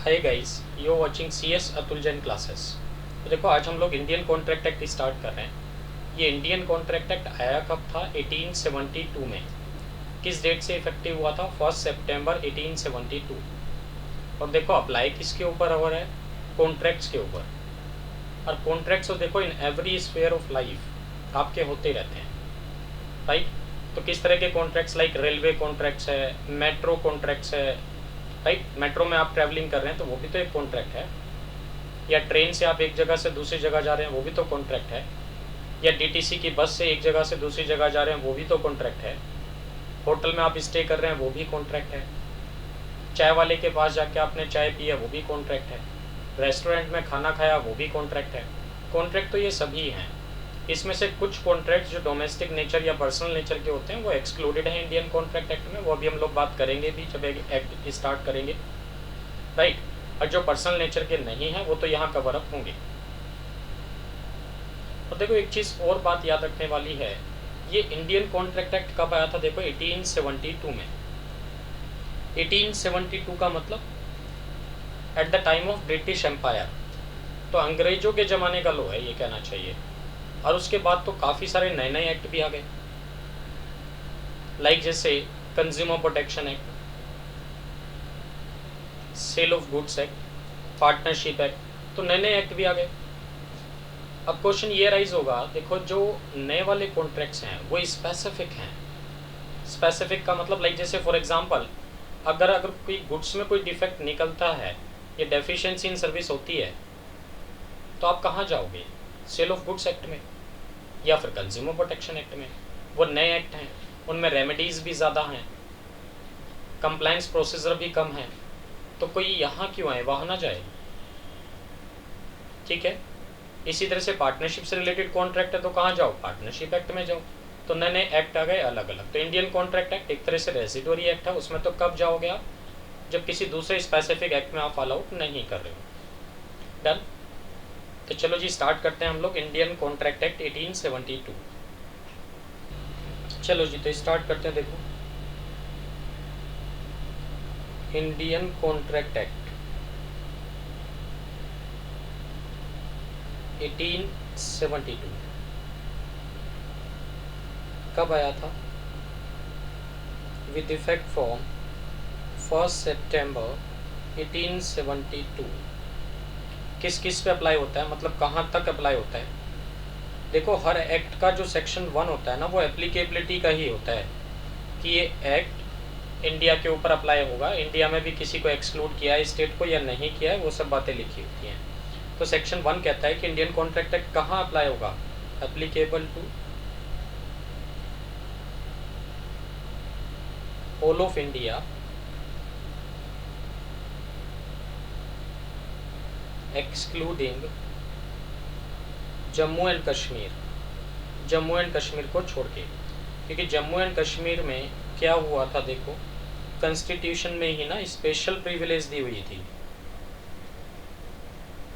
Hi guys, you watching CS Atul Jain classes. तो देखो, आज हम लोग इंडियन कॉन्ट्रैक्ट एक्ट स्टार्ट कर रहे हैं। ये इंडियन कॉन्ट्रैक्ट एक्ट आया कब था? 1872 में। किस डेट से इफेक्टिव हुआ था? 1 सितंबर 1872। और देखो, अप्लाई किसके ऊपर हो रहा है? कॉन्ट्रैक्ट्स के ऊपर। और कॉन्ट्रैक्ट्स तो देखो in every sphere of life आपके होते रहते हैं, राइट। तो किस तरह के कॉन्ट्रैक्ट्स? लाइक रेलवे कॉन्ट्रैक्ट्स है, मेट्रो कॉन्ट्रैक्ट्स है, राइट। मेट्रो में आप ट्रैवलिंग कर रहे हैं तो वो भी तो एक कॉन्ट्रैक्ट है। या ट्रेन से आप एक जगह से दूसरी जगह जा रहे हैं, वो भी तो कॉन्ट्रैक्ट है। या DTC की बस से एक जगह से दूसरी जगह जा रहे हैं, वो भी तो कॉन्ट्रैक्ट है। होटल में आप स्टे कर रहे हैं, वो भी कॉन्ट्रैक्ट है। चाय वाले के पास जाके आपने चाय पिया, वो भी कॉन्ट्रैक्ट है। रेस्टोरेंट में खाना खाया, वो भी कॉन्ट्रैक्ट है। कॉन्ट्रैक्ट तो ये सभी हैं। इसमें से कुछ कॉन्ट्रैक्ट जो डोमेस्टिक नेचर या पर्सनल नेचर के होते हैं वो एक्सक्लूडेड है इंडियन कॉन्ट्रैक्ट एक्ट में। वो अभी हम लोग बात करेंगे भी जब एक्ट स्टार्ट करेंगे, राइट। और जो पर्सनल नेचर के नहीं हैं वो तो यहाँ कवर अप होंगे। और देखो, एक चीज़ और बात याद रखने वाली है, ये इंडियन कॉन्ट्रैक्ट एक्ट कब आया था? देखो 1872 में। 1872 का मतलब at the time of British Empire. तो अंग्रेजों के ज़माने का लो है, ये कहना चाहिए। और उसके बाद तो काफ़ी सारे नए नए एक्ट भी आ गए, लाइक जैसे Consumer Protection Act, Sale of Goods Act, Partnership Act. तो नए नए एक्ट भी आ गए। अब क्वेश्चन ये राइज होगा, देखो जो नए वाले कॉन्ट्रैक्ट्स हैं वो स्पेसिफिक हैं। स्पेसिफिक का मतलब लाइक जैसे फॉर एग्जांपल, अगर कोई गुड्स में कोई डिफेक्ट निकलता है या डेफिशिएंसी इन सर्विस होती है तो आप कहाँ जाओगे? सेल ऑफ गुड्स एक्ट में या फिर कंज्यूमर प्रोटेक्शन एक्ट में। वो नए एक्ट हैं, उनमें रेमेडीज़ भी ज़्यादा हैं, कंप्लायंस प्रोसीजर भी कम है। तो कोई यहाँ क्यों आए, वहाँ ना जाए, ठीक है। इसी तरह से पार्टनरशिप से रिलेटेड कॉन्ट्रैक्ट है तो कहाँ जाओ? पार्टनरशिप एक्ट में जाओ। तो नए नए एक्ट आ गए अलग अलग। तो इंडियन कॉन्ट्रैक्ट एक्ट एक तरह से रेजिडोरी एक्ट है। उसमें तो कब जाओगे आप? जब किसी दूसरे स्पेसिफिक एक्ट में आप फॉलो आउट नहीं कर रहे हो। डन। तो चलो जी, स्टार्ट करते हैं हम लोग इंडियन कॉन्ट्रैक्ट एक्ट 1872। चलो जी, तो स्टार्ट करते हैं। देखो, इंडियन कॉन्ट्रैक्ट एक्ट 1872 कब आया था? विद इफेक्ट फ्रॉम 1 सितंबर 1872। किस किस पे अप्लाई होता है, मतलब कहाँ तक अप्लाई होता है? देखो, हर एक्ट का जो सेक्शन 1 होता है ना, वो एप्लीकेबिलिटी का ही होता है कि ये एक्ट इंडिया के ऊपर अप्लाई होगा, इंडिया में भी किसी को एक्सक्लूड किया है स्टेट को या नहीं किया है, वो सब बातें लिखी होती हैं। तो सेक्शन 1 कहता है कि इंडियन कॉन्ट्रैक्ट एक्ट कहाँ अप्लाई होगा? Applicable to whole of India excluding Jammu and Kashmir. Jammu and Kashmir को छोड़ के, क्योंकि जम्मू एंड कश्मीर में क्या हुआ था, देखो कॉन्स्टिट्यूशन में ही ना स्पेशल प्रिविलेज दी हुई थी।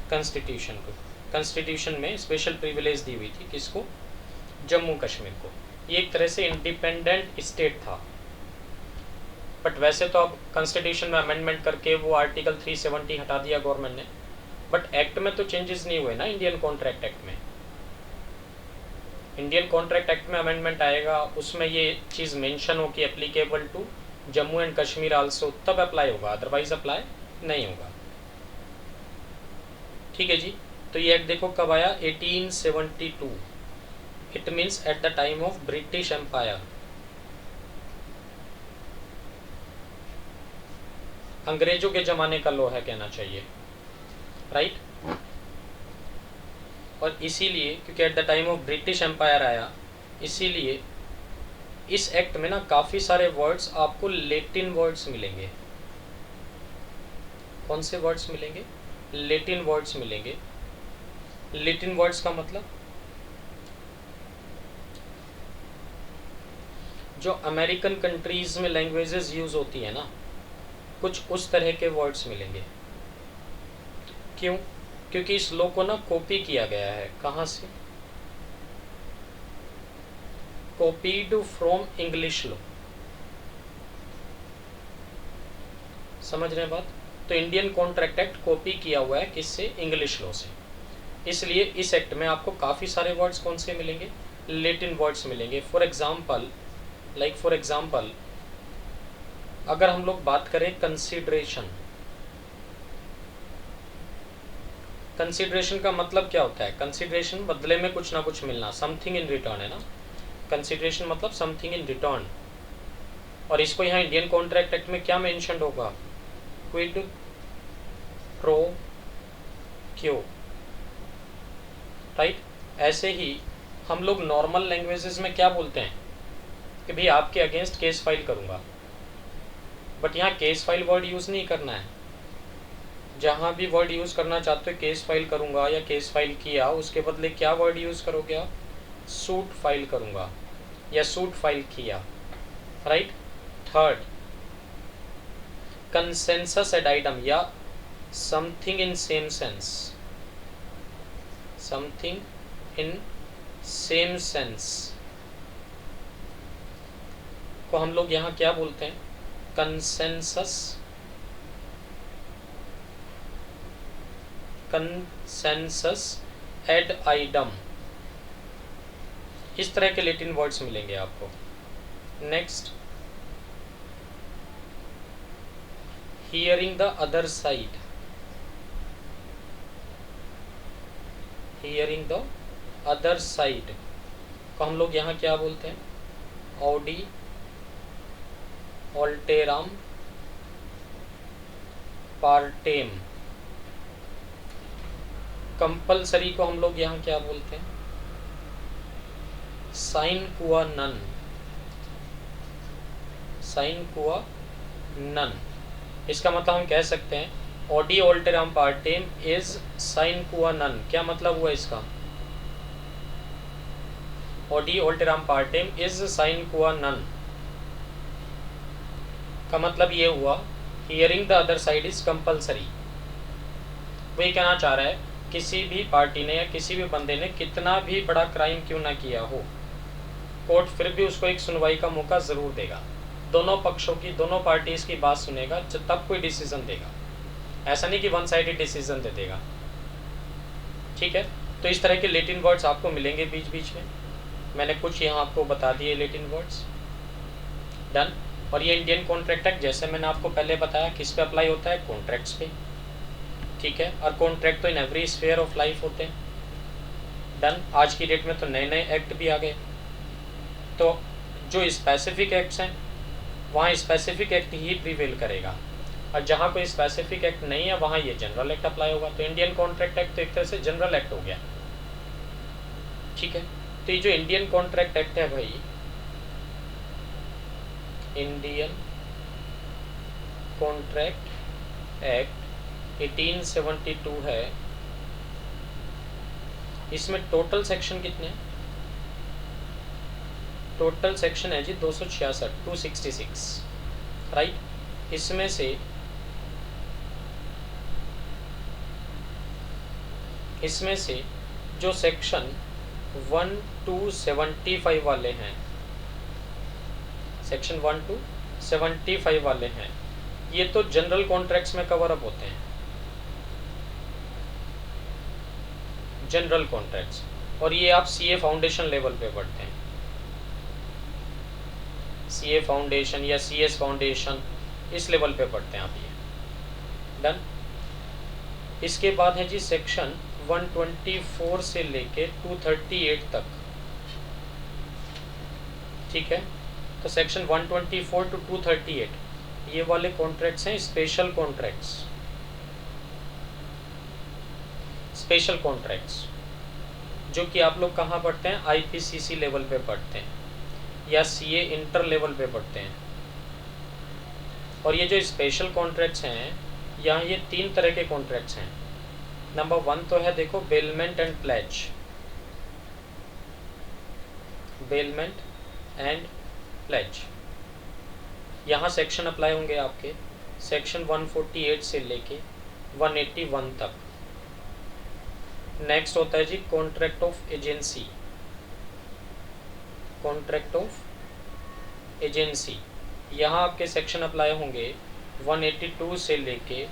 कॉन्स्टिट्यूशन में स्पेशल प्रिविलेज दी हुई थी। किसको? जम्मू कश्मीर को। ये एक तरह से इंडिपेंडेंट स्टेट था। बट वैसे तो अब कॉन्स्टिट्यूशन में अमेंडमेंट करके वो आर्टिकल 370 हटा दिया गवर्नमेंट ने। बट एक्ट में तो चेंजेस नहीं हुए ना। इंडियन कॉन्ट्रैक्ट एक्ट में, इंडियन कॉन्ट्रैक्ट एक्ट में अमेंडमेंट आएगा, उसमें ये चीज़ मेंशन हो कि applicable to Jammu and Kashmir also, तब अप्लाई होगा, अदरवाइज अप्लाई नहीं होगा। ठीक है जी। तो ये एक्ट देखो कब आया? 1872। It means at the time of British Empire. अंग्रेजों के ज़माने का लॉ है, कहना चाहिए, राइट। और इसीलिए क्योंकि at the time of British Empire आया, इसीलिए इस एक्ट में ना काफ़ी सारे वर्ड्स आपको लेटिन वर्ड्स मिलेंगे। कौन से वर्ड्स मिलेंगे? लेटिन वर्ड्स मिलेंगे। लेटिन वर्ड्स का मतलब जो अमेरिकन कंट्रीज़ में लैंग्वेजेस यूज़ होती है ना, कुछ उस तरह के वर्ड्स मिलेंगे। क्यों? क्योंकि इस लॉ को ना कॉपी किया गया है। कहाँ से? Copied from English law. समझ रहे हैं बात? तो इंडियन कॉन्ट्रैक्ट एक्ट कॉपी किया हुआ है किससे? इंग्लिश लॉ से। इसलिए इस एक्ट में आपको काफ़ी सारे वर्ड्स कौन से मिलेंगे? लैटिन वर्ड्स मिलेंगे। फॉर एग्जाम्पल अगर हम लोग बात करें कंसीडरेशन, कंसीडरेशन का मतलब क्या होता है? कंसीडरेशन बदले में कुछ ना कुछ मिलना, समथिंग इन रिटर्न है ना। कंसीडरेशन मतलब समथिंग इन रिटर्न। और इसको यहाँ इंडियन कॉन्ट्रैक्ट एक्ट में क्या मेंशन होगा? क्विड प्रो क्यो, राइट। ऐसे ही हम लोग नॉर्मल लैंग्वेजेस में क्या बोलते हैं कि भाई आपके अगेंस्ट केस फाइल करूँगा, बट यहाँ केस फाइल वर्ड यूज़ नहीं करना है। जहाँ भी वर्ड यूज़ करना चाहते हो केस फाइल करूँगा या केस फाइल किया, उसके बदले क्या वर्ड यूज़ करोगे आप? सूट फाइल करूँगा या सूट फाइल किया, राइट। थर्ड, कंसेंसस एडाइडम या something in same sense, something in same sense को हम लोग यहाँ क्या बोलते हैं? Consensus, consensus ad idem. इस तरह के लैटिन वर्ड्स मिलेंगे आपको। Next, hearing the other side, hearing the other side को हम लोग यहाँ क्या बोलते हैं? ऑडी ऑल्टेराम पार्टेम। कंपल्सरी को हम लोग यहाँ क्या बोलते हैं? साइन कुआ नन, साइन कुआ नन। इसका मतलब हम कह सकते हैं ऑडी ऑल्टेराम पार्टेम इज साइन कुआ नन। क्या मतलब हुआ इसका? ऑडी ऑल्टेराम पार्टेम इज साइन कुआ नन का मतलब ये हुआ hearing the other side is compulsory. वही कहना चाह रहा है किसी भी पार्टी ने या किसी भी बंदे ने कितना भी बड़ा क्राइम क्यों ना किया हो, कोर्ट फिर भी उसको एक सुनवाई का मौका ज़रूर देगा। दोनों पक्षों की, दोनों पार्टीज की बात सुनेगा तब कोई डिसीजन देगा। ऐसा नहीं कि वन साइडेड डिसीजन दे देगा, ठीक है। तो इस तरह के लैटिन वर्ड्स आपको मिलेंगे बीच बीच में। मैंने कुछ यहाँ आपको बता दिए लैटिन वर्ड्स। डन। और ये इंडियन कॉन्ट्रैक्ट एक्ट जैसे मैंने आपको पहले बताया किस पे अप्लाई होता है? कॉन्ट्रैक्ट्स पे, ठीक है। और कॉन्ट्रैक्ट तो in every sphere of life होते हैं। डन। आज की डेट में तो नए नए एक्ट भी आ गए। तो जो स्पेसिफिक एक्ट्स हैं वहाँ स्पेसिफिक एक्ट ही प्रिवेल करेगा, और जहाँ कोई स्पेसिफिक एक्ट नहीं है वहाँ ये जनरल एक्ट अप्लाई होगा। तो इंडियन कॉन्ट्रैक्ट एक्ट तो एक तरह से जनरल एक्ट हो गया, ठीक है। तो ये जो इंडियन कॉन्ट्रैक्ट एक्ट है भाई, इंडियन कॉन्ट्रैक्ट एक्ट 1872 है। इसमें टोटल सेक्शन कितने हैं? टोटल सेक्शन है जी 266, 266, राइट। इसमें से जो सेक्शन 1 to 75 वाले हैं, सेक्शन 1 to 75 वाले हैं, ये तो जनरल कॉन्ट्रैक्ट्स में कवर अप होते हैं, जनरल कॉन्ट्रैक्ट्स। और ये आप सीए फाउंडेशन लेवल पे पढ़ते हैं, सीए फाउंडेशन या सीएस फाउंडेशन, इस लेवल पे पढ़ते हैं आप ये। डन। इसके बाद है जी सेक्शन 124 से लेके 238 तक, ठीक है। तो सेक्शन 124 to 238 ये वाले कॉन्ट्रैक्ट्स हैं स्पेशल कॉन्ट्रैक्ट्स, स्पेशल कॉन्ट्रैक्ट्स जो कि आप लोग कहाँ पढ़ते हैं? आईपीसीसी लेवल पे पढ़ते हैं या सीए इंटर लेवल पे पढ़ते हैं। और ये जो स्पेशल कॉन्ट्रैक्ट्स हैं, यहाँ ये 3 तरह के कॉन्ट्रैक्ट्स हैं। नंबर 1 तो है देखो bailment and pledge, bailment and pledge. यहाँ सेक्शन अप्लाई होंगे आपके सेक्शन 148 से लेके 181 तक। नेक्स्ट होता है जी contract of agency, contract of agency. यहाँ आपके सेक्शन अप्लाई होंगे 182 से लेके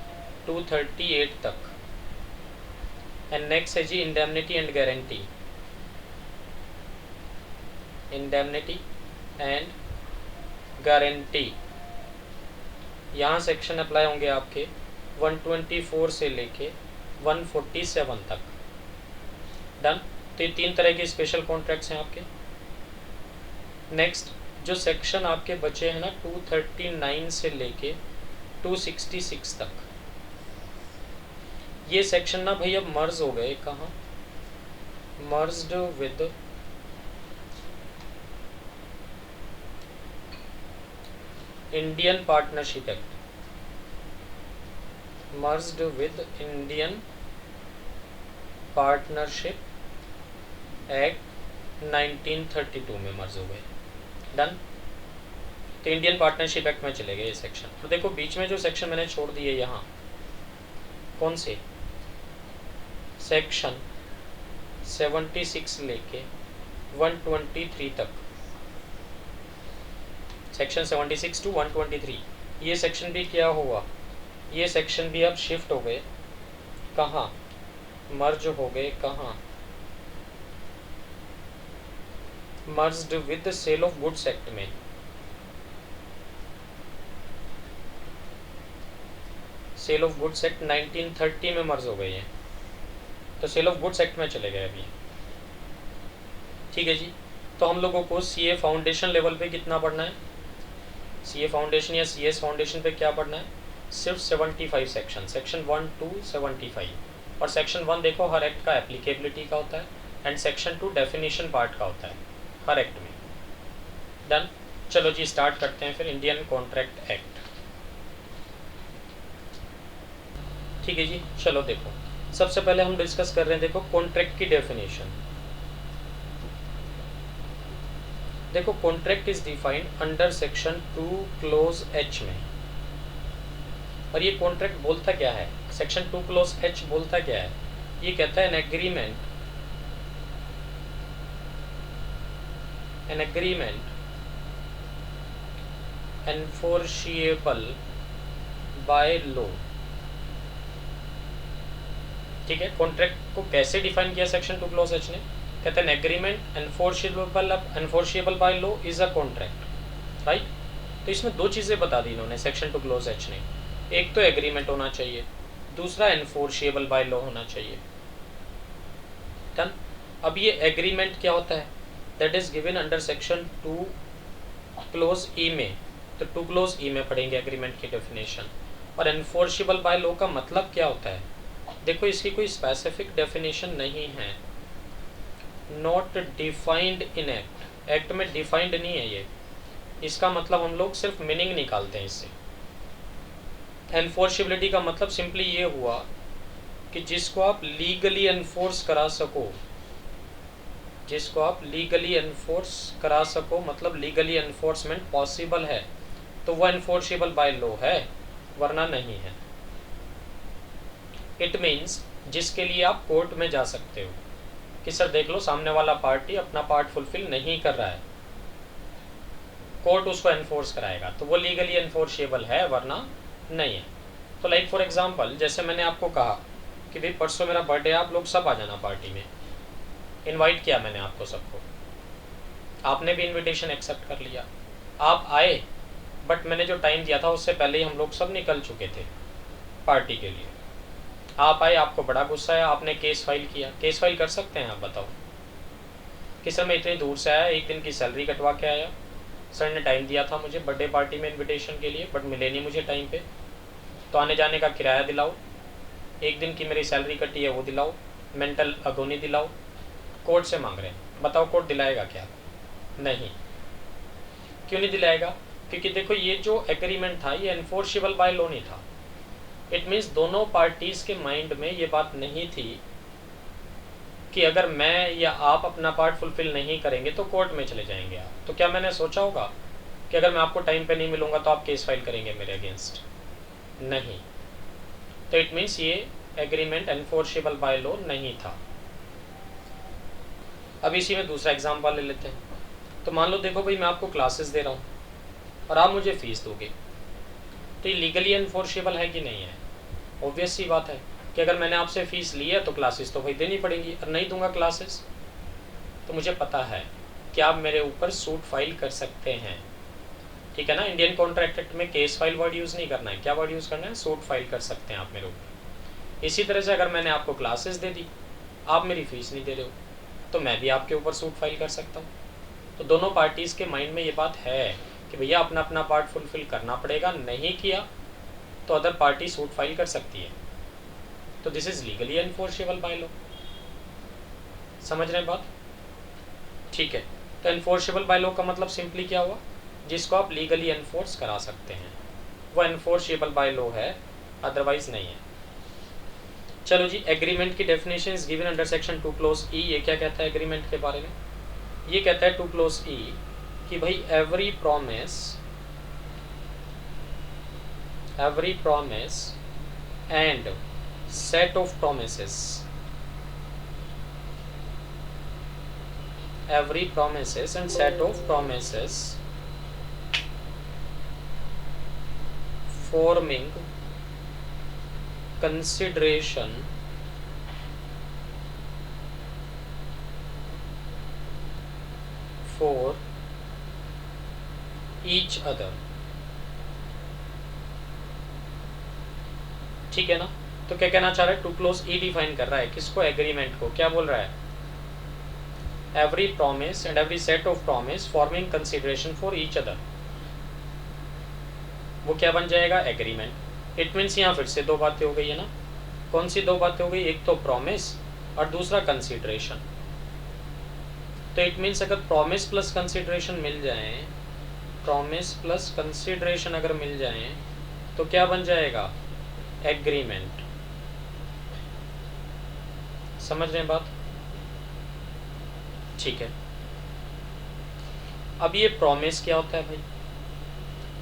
238 तक। एंड नेक्स्ट है जी indemnity and guarantee. Indemnity and guarantee, यहाँ सेक्शन अप्लाई होंगे आपके 124 से लेके 147 तक। डन। तो ये 3 तरह के स्पेशल कॉन्ट्रैक्ट्स हैं आपके। नेक्स्ट जो सेक्शन आपके बचे हैं ना 239 से लेके 266 तक, ये सेक्शन ना भाई अब मर्ज हो गए। कहाँ? Merged with Indian partnership act. Merged with Indian partnership act 1932 में मर्ज हो गए। डन। तो इंडियन पार्टनरशिप एक्ट में चले गए ये सेक्शन। तो देखो बीच में जो सेक्शन मैंने छोड़ दिए यहाँ, कौन से? सेक्शन 76 लेके 123 तक, सेक्शन 76 टू 123, ये सेक्शन भी क्या हुआ? ये सेक्शन भी अब शिफ्ट हो गए। कहाँ? मर्ज हो गए। कहाँ? Merged with Sale of Goods Act में। सेल ऑफ गुड्स एक्ट 1930 में मर्ज हो गए हैं, तो सेल ऑफ गुड्स एक्ट में चले गए अभी। ठीक है जी। तो हम लोगों को सीए फाउंडेशन लेवल पे कितना पढ़ना है? सीए फाउंडेशन या सीएस फाउंडेशन पे क्या पढ़ना है? सिर्फ 75 सेक्शन, सेक्शन 1 to 75। और सेक्शन 1 देखो हर एक्ट का एप्लीकेबिलिटी का होता है, एंड सेक्शन 2 डेफिनेशन पार्ट का होता है हर एक्ट में। डन। चलो जी स्टार्ट करते हैं फिर इंडियन कॉन्ट्रैक्ट एक्ट। ठीक है जी। चलो देखो सबसे पहले हम डिस्कस कर रहे हैं, देखो कॉन्ट्रैक्ट की डेफिनेशन। देखो contract is defined under section 2 close H में। और ये कॉन्ट्रैक्ट बोलता क्या है? सेक्शन 2 क्लोज एच बोलता क्या है? ये कहता है an agreement enforceable by law. ठीक है। कॉन्ट्रैक्ट को कैसे डिफाइन किया सेक्शन 2 क्लोज एच ने? कहते हैं agreement enforceable by law is a contract, right. तो इसमें दो चीज़ें बता दी इन्होंने सेक्शन 2 क्लोज एच ने। एक तो एग्रीमेंट होना चाहिए, दूसरा एनफोर्शिएबल बाय लॉ होना चाहिए। डन। अब ये एग्रीमेंट क्या होता है? That is given under section 2 clause E में। तो 2 क्लोज ई में पढ़ेंगे एग्रीमेंट की डेफिनेशन। और एनफोर्शिएबल बाय लॉ का मतलब क्या होता है? देखो इसकी कोई स्पेसिफिक डेफिनेशन नहीं है, not defined in act. Act में डिफाइंड नहीं है ये। इसका मतलब हम लोग सिर्फ मीनिंग निकालते हैं इससे। एनफोर्शिबिलिटी का मतलब सिंपली ये हुआ कि जिसको आप लीगली एनफोर्स करा सको, जिसको आप लीगली एनफोर्स करा सको, मतलब लीगली एनफोर्समेंट पॉसिबल है, तो वह एनफोर्शिएबल बाय लॉ है, वरना नहीं है। इट मीन्स जिसके लिए आप कोर्ट में जा सकते हो कि सर देख लो सामने वाला पार्टी अपना पार्ट फुलफिल नहीं कर रहा है, कोर्ट उसको एनफोर्स कराएगा, तो वो लीगली एनफोर्शिएबल है, वरना नहीं है। तो लाइक फॉर एग्जांपल जैसे मैंने आपको कहा कि भाई परसों मेरा बर्थडे, आप लोग सब आ जाना पार्टी में। इनवाइट किया मैंने आपको सबको, आपने भी इनविटेशन एक्सेप्ट कर लिया, आप आए, बट मैंने जो टाइम दिया था उससे पहले ही हम लोग सब निकल चुके थे पार्टी के लिए। आप आए, आपको बड़ा गुस्सा आया, आपने केस फाइल किया। केस फाइल कर सकते हैं आप? बताओ कि सर मैं इतनी दूर से आया, एक दिन की सैलरी कटवा के आया, सर ने टाइम दिया था मुझे बर्थडे पार्टी में इनविटेशन के लिए, बट मिले नहीं मुझे टाइम पे, तो आने जाने का किराया दिलाओ, एक दिन की मेरी सैलरी कटी है वो दिलाओ, मेंटल अगोनी दिलाओ। कोर्ट से मांग रहे हैं, बताओ कोर्ट दिलाएगा क्या? नहीं। क्यों नहीं दिलाएगा? क्योंकि देखो ये जो एग्रीमेंट था ये एनफोर्शिएबल बाय लॉ नहीं था। इट मीन्स दोनों पार्टीज के माइंड में ये बात नहीं थी कि अगर मैं या आप अपना पार्ट फुलफिल नहीं करेंगे तो कोर्ट में चले जाएंगे आप। तो क्या मैंने सोचा होगा कि अगर मैं आपको टाइम पे नहीं मिलूंगा तो आप केस फाइल करेंगे मेरे अगेंस्ट? नहीं। तो इट मीन्स ये एग्रीमेंट एनफोर्शिएबल बाय लॉ नहीं था। अब इसी में दूसरा एग्जाम्पल ले लेते हैं। तो मान लो देखो भाई मैं आपको क्लासेस दे रहा हूँ और आप मुझे फीस दोगे, तो ये लीगली एनफोर्शिएबल है कि नहीं है? ऑब्वियस सी बात है कि अगर मैंने आपसे फ़ीस ली है तो क्लासेस तो भाई देनी पड़ेंगी, और नहीं दूंगा क्लासेस तो मुझे पता है कि आप मेरे ऊपर सूट फाइल कर सकते हैं, ठीक है ना। इंडियन कॉन्ट्रैक्ट एक्ट में केस फाइल वर्ड यूज़ नहीं करना है, क्या वर्ड यूज़ करना है, सूट फाइल कर सकते हैं आप मेरे ऊपर। इसी तरह से अगर मैंने आपको क्लासेस दे दी, आप मेरी फ़ीस नहीं दे रहे हो, तो मैं भी आपके ऊपर सूट फाइल कर सकता हूँ। तो दोनों पार्टीज़ के माइंड में ये बात है कि भैया अपना अपना पार्ट फुलफिल करना पड़ेगा, नहीं किया तो अदर पार्टी सूट फाइल कर सकती है। तो this is legally enforceable by law. समझ रहे हैं बात, ठीक है। तो एनफोर्सेबल बाय लॉ का मतलब सिंपली क्या हुआ, जिसको आप लीगली एनफोर्स करा सकते हैं वो एनफोर्सेबल बाय लॉ है, अदरवाइज नहीं है। चलो जी, एग्रीमेंट की definition is given under section 2 clause E. ये क्या कहता है एग्रीमेंट के बारे में, ये कहता है 2 क्लोज ई कि भाई every promise and set of promises, every promises and set of promises forming consideration for each other, ठीक है ना। तो क्या कहना चाह रहा है, 2 क्लोज ई डिफाइन कर रहा है किसको, एग्रीमेंट को। क्या बोल रहा है, every promise and every set of promise forming consideration for each other, वो क्या बन जाएगा, एग्रीमेंट। इट मीन्स यहाँ फिर से दो बातें हो गई है ना। कौन सी दो बातें हो गई, एक तो प्रॉमिस और दूसरा कंसिडरेशन। तो इट मीन्स अगर प्रॉमिस प्लस कंसिडरेशन मिल जाए, प्रॉमिस प्लस कंसिडरेशन अगर मिल जाए तो क्या बन जाएगा, एग्रीमेंट। समझ रहे हैं बात, ठीक है। अब ये प्रॉमिस क्या होता है भाई,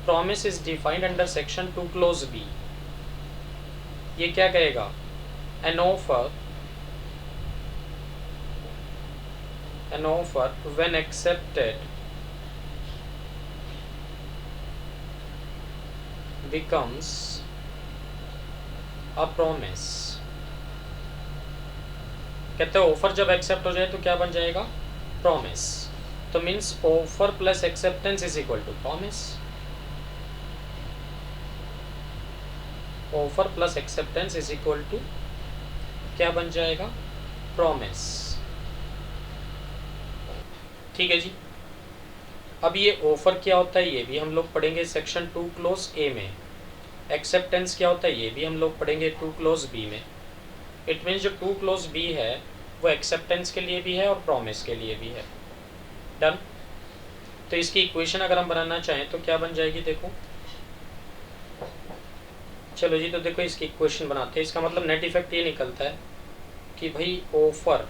promise is defined under section 2 clause B. ये क्या कहेगा, an offer when accepted becomes a promise। कहते हैं ऑफर जब एक्सेप्ट हो जाए तो क्या बन जाएगा, प्रॉमिस। तो means offer plus acceptance is equal to promise. Offer plus acceptance is equal to क्या बन जाएगा, प्रॉमिस। ठीक है जी। अब ये ऑफर क्या होता है ये भी हम लोग पढ़ेंगे सेक्शन 2 क्लोज ए में। एक्सेप्टेंस क्या होता है ये भी हम लोग पढ़ेंगे 2 क्लोज बी में। इट मीन्स जो 2 क्लोज बी है वो एक्सेप्टेंस के लिए भी है और प्रॉमिस के लिए भी है। डन। तो इसकी इक्वेशन अगर हम बनाना चाहें तो क्या बन जाएगी, देखो चलो जी। तो देखो इसकी इक्वेशन बनाते हैं। इसका मतलब नेट इफेक्ट ये निकलता है कि भाई offer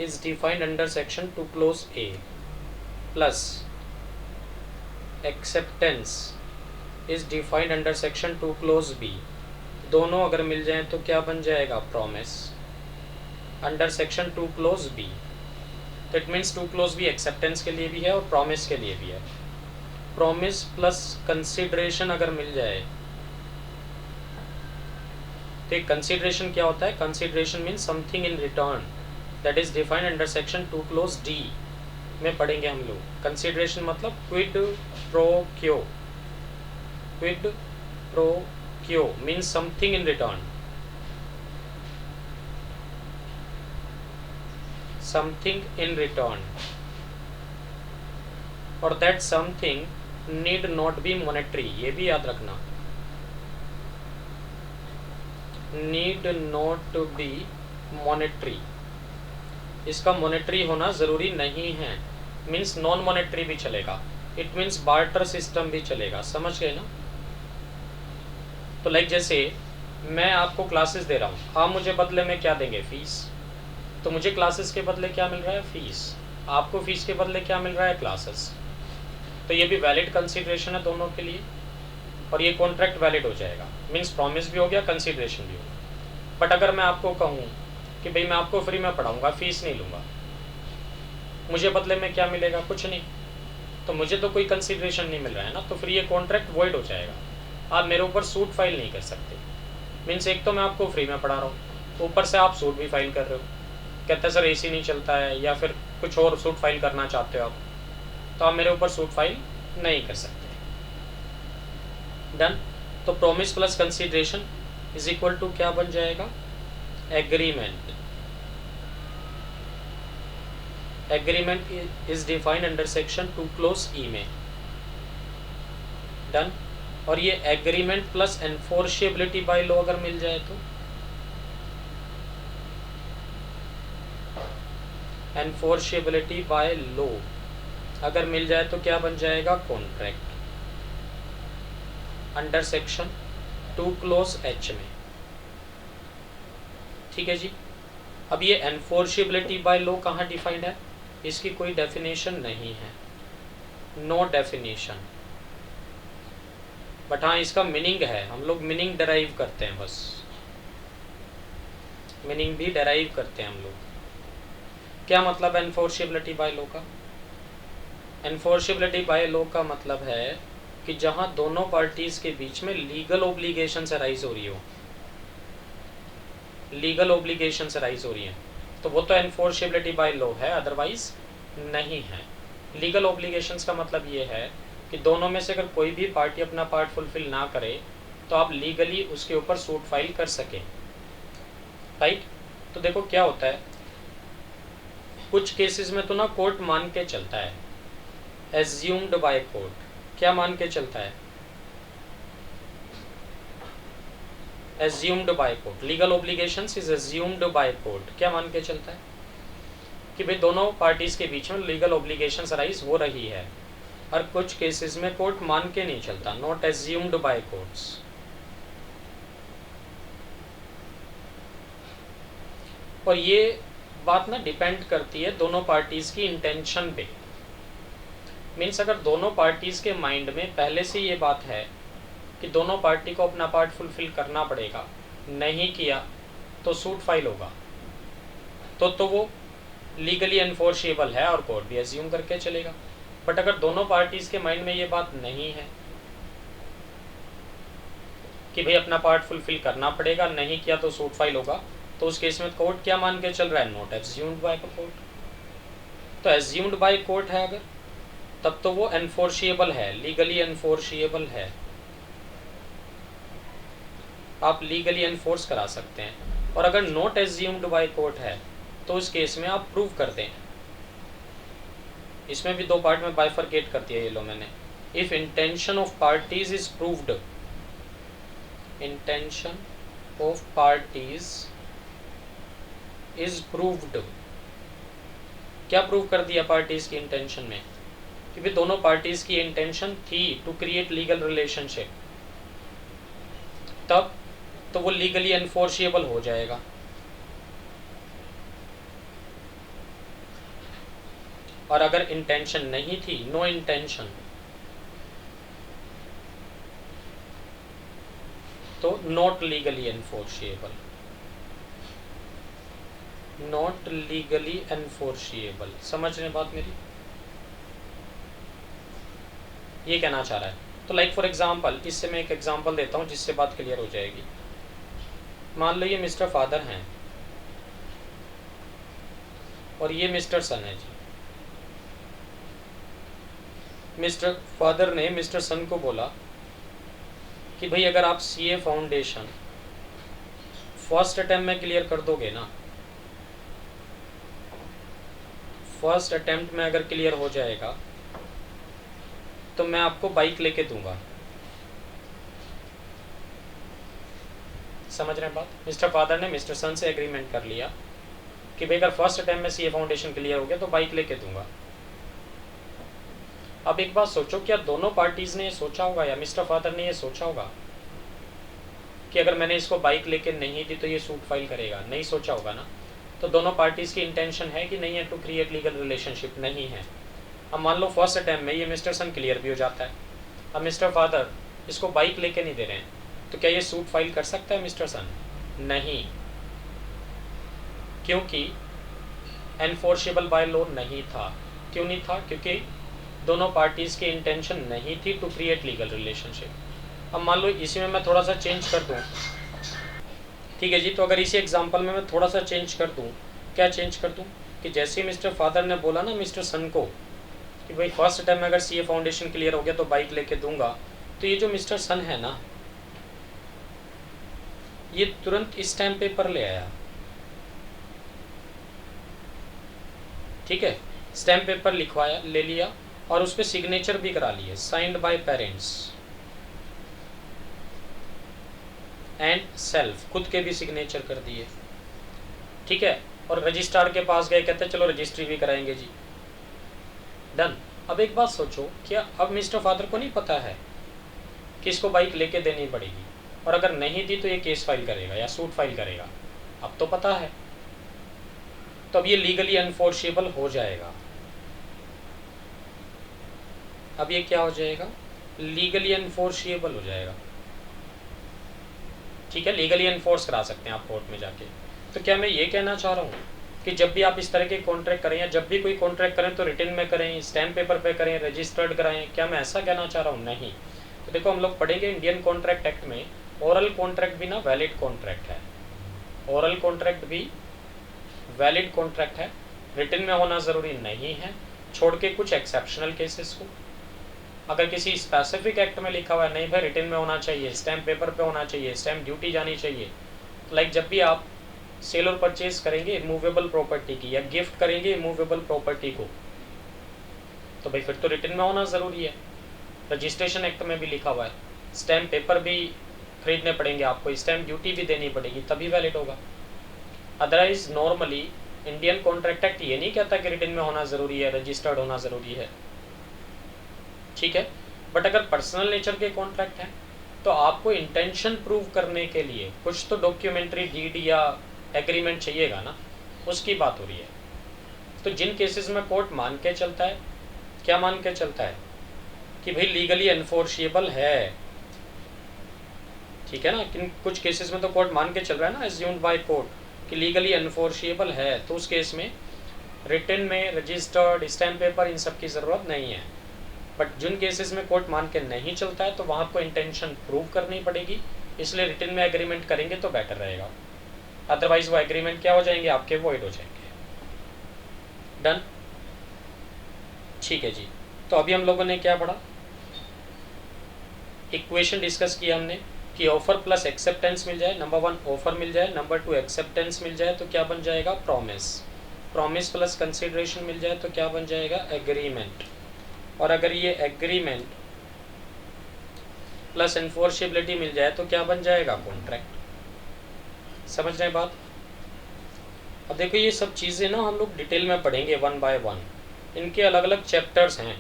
is defined under section 2 clause A plus acceptance is defined under section 2 clause B. दोनों अगर मिल जाएं तो क्या बन जाएगा, promise under section 2 clause B. तो it means 2 clause B acceptance के लिए भी है और प्रॉमिस के लिए भी है। प्रॉमिस प्लस कंसिडरेशन अगर मिल जाए तो एक कंसिडरेशन क्या होता है, consideration means something in return that is defined under section 2 clause D में पढ़ेंगे हम लोग। कंसिडरेशन मतलब quid pro quo, quid pro quo means something in return, something in return, और that something need not be monetary. ये भी याद रखना, नीड नॉट बी मॉनेटरी। इसका मॉनेटरी होना ज़रूरी नहीं है, मीन्स नॉन मॉनेटरी भी चलेगा। इट मीन्स बार्टर सिस्टम भी चलेगा। समझ गए ना। तो लाइक जैसे मैं आपको क्लासेस दे रहा हूँ, आप मुझे बदले में क्या देंगे, फीस। तो मुझे क्लासेस के बदले क्या मिल रहा है, फीस। आपको फीस के बदले क्या मिल रहा है, क्लासेस। तो ये भी वैलिड कंसिडरेशन है दोनों के लिए, और ये कॉन्ट्रैक्ट वैलिड हो जाएगा। मीन्स प्रॉमिस भी हो गया, कंसिडरेशन भी हो गया। बट अगर मैं आपको कहूँ कि भाई मैं आपको फ्री में पढ़ाऊँगा, फीस नहीं लूँगा, मुझे बदले में क्या मिलेगा, कुछ नहीं, तो मुझे तो कोई कंसिडरेशन नहीं मिल रहा है ना। तो फिर ये कॉन्ट्रैक्ट वॉइड हो जाएगा। आप मेरे ऊपर सूट फाइल नहीं कर सकते। मीन्स एक तो मैं आपको फ्री में पढ़ा रहा हूँ, ऊपर से आप सूट भी फाइल कर रहे हो, कहते हैं सर एसी नहीं चलता है, या फिर कुछ और सूट फाइल करना चाहते हो आप, तो आप मेरे ऊपर सूट फाइल नहीं कर सकते। डन। तो promise plus consideration is equal to क्या बन जाएगा, agreement. Agreement is defined under section 2 clause E में। डन। और ये agreement plus enforceability by law अगर मिल जाए तो, एनफोर्सेबिलिटी बाय लॉ अगर मिल जाए तो क्या बन जाएगा, contract under section 2 close H में। ठीक है जी। अब ये एनफोर्सेबिलिटी बाय लॉ कहाँ डिफाइंड है, इसकी कोई डेफिनेशन नहीं है, नो डेफिनेशन, बट हाँ इसका मीनिंग है, हम लोग मीनिंग डराइव करते हैं, बस मीनिंग भी डराइव करते हैं हम लोग। क्या मतलब एनफोर्सेबिलिटी बाय लॉ का, एनफोर्सेबिलिटी बाय लॉ का मतलब है कि जहां दोनों पार्टीज के बीच में लीगल ओब्लिगेशन अराइज हो रही हो, लीगल ओब्लिगेशन अराइज हो रही है, तो वो तो एनफोर्सेबिलिटी बाय लॉ है, अदरवाइज नहीं है। लीगल ओब्लिगेशंस का मतलब ये है कि दोनों में से अगर कोई भी पार्टी अपना पार्ट फुलफिल ना करे तो आप लीगली उसके ऊपर सूट फाइल कर सकें, राइट। तो देखो क्या होता है, कुछ केसेस में तो ना कोर्ट मान के चलता है, एज्यूम्ड बाय कोर्ट, क्या मान के चलता है, assumed by court, legal obligations is assumed by court, क्या मान के चलता है कि भाई दोनों पार्टीज के बीच में लीगल ओब्लिगेशंस अराइज हो रही है, और कुछ केसेस में कोर्ट मान के नहीं चलता, नॉट एज्यूम्ड बाय कोर्ट्स। और ये बात ना डिपेंड करती है दोनों पार्टीज की इंटेंशन पे, मीन्स अगर दोनों पार्टीज के माइंड में पहले से ये बात है कि दोनों पार्टी को अपना पार्ट फुलफिल करना पड़ेगा, नहीं किया तो सूट फाइल होगा, तो वो लीगली एनफोर्सेबल है और कोर्ट भी एज्यूम करके चलेगा। बट अगर दोनों पार्टीज के माइंड में ये बात नहीं है कि भाई अपना पार्ट फुलफिल करना पड़ेगा, नहीं किया तो सूट फाइल होगा, तो उस केस में कोर्ट क्या मान के चल रहा है, नॉट एज्यूम्ड बाय कोर्ट। तो एज्यूम्ड बाय कोर्ट है अगर, तब तो वो एनफोर्सेबल है, लीगली एनफोर्सेबल है, आप लीगली एनफोर्स करा सकते हैं। और अगर नॉट एज्यूम्ड बाय कोर्ट है तो उस केस में आप प्रूव कर दें। इसमें भी दो पार्ट में बाइफरकेट कर दिया ये लो मैंने, if intention of parties is proved, intention of parties is proved, क्या प्रूव कर दिया पार्टीज की इंटेंशन में, कि भी दोनों पार्टीज की इंटेंशन थी टू क्रिएट लीगल रिलेशनशिप, तब तो वो लीगली एनफोर्सेबल हो जाएगा। और अगर इंटेंशन नहीं थी, नो इंटेंशन, तो not legally enforceable, not legally enforceable. समझ रहे हैं बात मेरी, ये कहना चाह रहा है। तो लाइक फॉर एग्जांपल, इससे मैं एक एग्जांपल देता हूं जिससे बात क्लियर हो जाएगी। मान लो ये मिस्टर फादर हैं और ये मिस्टर सन है जी। मिस्टर फादर ने मिस्टर सन को बोला कि भाई अगर आप सीए फाउंडेशन फर्स्ट अटेम्प्ट में क्लियर कर दोगे ना, फर्स्ट अटेम्प्ट में अगर क्लियर हो जाएगा तो मैं आपको बाइक लेके दूंगा। समझ रहे हैं बात। मिस्टर फादर ने मिस्टर सन से एग्रीमेंट कर लिया कि भाई अगर फर्स्ट अटेम्प्ट में सीए फाउंडेशन क्लियर हो गया तो बाइक लेके दूंगा। अब एक बात सोचो, क्या दोनों पार्टीज ने ये सोचा होगा या मिस्टर फादर ने ये सोचा होगा कि अगर मैंने इसको बाइक लेके नहीं दी तो ये सूट फाइल करेगा? नहीं सोचा होगा ना। तो दोनों पार्टीज की इंटेंशन है कि नहीं है टू क्रिएट लीगल रिलेशनशिप, नहीं है। अब मान लो फर्स्ट अटेम्प्ट में ये मिस्टर सन क्लियर भी हो जाता है, अब मिस्टर फादर इसको बाइक लेके नहीं दे रहे हैं, तो क्या ये सूट फाइल कर सकता है मिस्टर सन? नहीं, क्योंकि एनफोर्सेबल बाय लॉ नहीं था। क्यों नहीं था? क्योंकि दोनों पार्टीज की इंटेंशन नहीं थी टू क्रिएट लीगल रिलेशनशिप। अब मान लो इसी में मैं थोड़ा सा चेंज कर दूं ठीक है जी। तो अगर इसी एग्जांपल में मैं थोड़ा सा चेंज कर दूं, क्या चेंज कर दूं कि जैसे ही मिस्टर फादर ने बोला ना मिस्टर सन को कि भाई फर्स्ट टाइम में अगर सीए फाउंडेशन क्लियर हो गया तो बाइक लेके दूंगा, तो ये जो मिस्टर सन है ना, ये तुरंत स्टैम्प पेपर ले आया। ठीक है, स्टैम्प पेपर लिखवाया, ले लिया और उस पर सिग्नेचर भी करा लिए, signed by parents and self, खुद के भी सिग्नेचर कर दिए। ठीक है, और रजिस्ट्रार के पास गए, कहते चलो रजिस्ट्री भी कराएंगे जी, डन। अब एक बात सोचो, क्या अब मिस्टर फादर को नहीं पता है कि इसको बाइक लेके देनी पड़ेगी, और अगर नहीं दी तो ये केस फाइल करेगा या सूट फाइल करेगा? अब तो पता है, तो अब ये लीगली अनफोर्सेबल हो जाएगा। अब ये क्या हो जाएगा? लीगली अनफोर्सेबल हो जाएगा। ठीक है, लीगली एनफोर्स करा सकते हैं आप कोर्ट में जाके। तो क्या मैं ये कहना चाह रहा हूँ कि जब भी आप इस तरह के कॉन्ट्रैक्ट करें या जब भी कोई कॉन्ट्रैक्ट करें तो रिटन में करें, स्टैम्प पेपर पे करें, रजिस्टर्ड कराएं? क्या मैं ऐसा कहना चाह रहा हूँ? नहीं। तो देखो, हम लोग पढ़ेंगे इंडियन कॉन्ट्रैक्ट एक्ट में ओरल कॉन्ट्रैक्ट भी ना वैलिड कॉन्ट्रैक्ट है। ओरल कॉन्ट्रैक्ट भी वैलिड कॉन्ट्रैक्ट है, रिटन में होना ज़रूरी नहीं है, छोड़ के कुछ एक्सेप्शनल केसेस को। अगर किसी स्पेसिफिक एक्ट में लिखा हुआ है नहीं भाई रिटन में होना चाहिए, स्टैम्प पेपर पे होना चाहिए, स्टैम्प ड्यूटी जानी चाहिए, लाइक जब भी आप सेल और परचेज करेंगे इमूवेबल प्रॉपर्टी की या गिफ्ट करेंगे इमूवेबल प्रॉपर्टी को, तो भाई फिर तो रिटन में होना ज़रूरी है। रजिस्ट्रेशन एक्ट में भी लिखा हुआ है, स्टैम्प पेपर भी खरीदने पड़ेंगे आपको, स्टैम्प ड्यूटी भी देनी पड़ेगी, तभी वैलिड होगा। Otherwise normally Indian Contract act ये नहीं कहता कि रिटन में होना ज़रूरी है, रजिस्टर्ड होना ज़रूरी है। ठीक है, बट अगर पर्सनल नेचर के कॉन्ट्रैक्ट हैं तो आपको इंटेंशन प्रूव करने के लिए कुछ तो डॉक्यूमेंट्री डीड या एग्रीमेंट चाहिएगा ना, उसकी बात हो रही है। तो जिन केसेस में कोर्ट मान के चलता है, क्या मान के चलता है कि भाई लीगली एनफोर्सेबल है, ठीक है ना, किन कुछ केसेस में तो कोर्ट मान के चल रहा है ना, एज्यूम्ड बाय कोर्ट कि लीगली एनफोर्सेबल है, तो उस केस में रिटन में रजिस्टर्ड स्टैम्प पेपर इन सब की ज़रूरत नहीं है। बट जिन केसेस में कोर्ट मान के नहीं चलता है तो वहाँ आपको इंटेंशन प्रूव करनी पड़ेगी, इसलिए रिटन में एग्रीमेंट करेंगे तो बेटर रहेगा। अदरवाइज वो एग्रीमेंट क्या हो जाएंगे आपके, वॉइड हो जाएंगे। डन, ठीक है जी। तो अभी हम लोगों ने क्या पढ़ा, इक्वेशन डिस्कस किया हमने कि ऑफर प्लस एक्सेप्टेंस मिल जाए, नंबर 1 ऑफर मिल जाए, नंबर 2 एक्सेप्टेंस मिल जाए तो क्या बन जाएगा, प्रॉमिस। प्रॉमिस प्लस कंसिडरेशन मिल जाए तो क्या बन जाएगा, एग्रीमेंट। और अगर ये एग्रीमेंट प्लस एनफोर्सेबिलिटी मिल जाए तो क्या बन जाएगा, कॉन्ट्रैक्ट। समझ रहे हैं बात? अब देखो ये सब चीज़ें ना हम लोग डिटेल में पढ़ेंगे वन बाय वन, इनके अलग अलग चैप्टर्स हैं,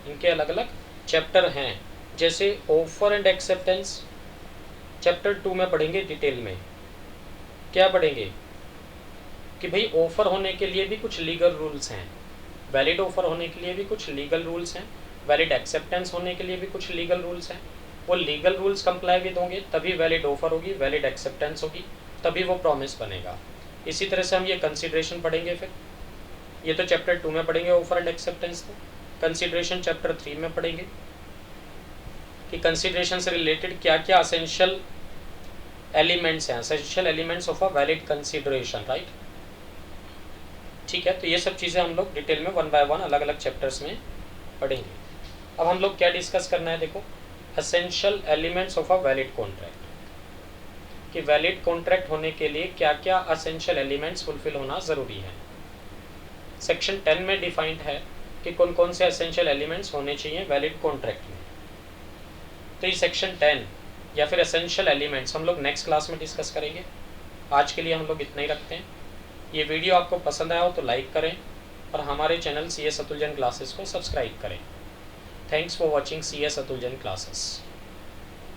इनके अलग अलग चैप्टर हैं। जैसे ऑफर एंड एक्सेप्टेंस चैप्टर 2 में पढ़ेंगे डिटेल में। क्या पढ़ेंगे कि भाई ऑफर होने के लिए भी कुछ लीगल रूल्स हैं, वैलिड ऑफर होने के लिए भी कुछ लीगल रूल्स हैं, वैलिड एक्सेप्टेंस होने के लिए भी कुछ लीगल रूल्स हैं। वो लीगल रूल्स कंप्लाई विद होंगे तभी वैलिड ऑफर होगी, वैलिड एक्सेप्टेंस होगी, तभी वो प्रॉमिस बनेगा। इसी तरह से हम ये कंसिडरेशन पढ़ेंगे, फिर ये तो चैप्टर 2 में पढ़ेंगे ऑफर एंड एक्सेप्टेंस को। कंसिडरेशन चैप्टर 3 में पढ़ेंगे कि कंसिडरेशन से रिलेटेड क्या क्या असेंशियल एलिमेंट्स हैं, essential elements of a valid consideration, right. ठीक है, तो ये सब चीज़ें हम लोग डिटेल में वन बाय वन अलग अलग चैप्टर्स में पढ़ेंगे। अब हम लोग क्या डिस्कस करना है, देखो essential elements of a valid contract, कि वैलिड कॉन्ट्रैक्ट होने के लिए क्या क्या असेंशियल एलिमेंट्स फुलफिल होना ज़रूरी है। सेक्शन 10 में डिफाइंड है कि कौन कौन से असेंशियल एलिमेंट्स होने चाहिए वैलिड कॉन्ट्रैक्ट में। तो ये सेक्शन 10 या फिर असेंशियल एलिमेंट्स हम लोग नेक्स्ट क्लास में डिस्कस करेंगे। आज के लिए हम लोग इतना ही रखते हैं। ये वीडियो आपको पसंद आया हो तो लाइक करें और हमारे channel CS Atul Jain classes को सब्सक्राइब करें। Thanks for watching CS Atul Jain classes.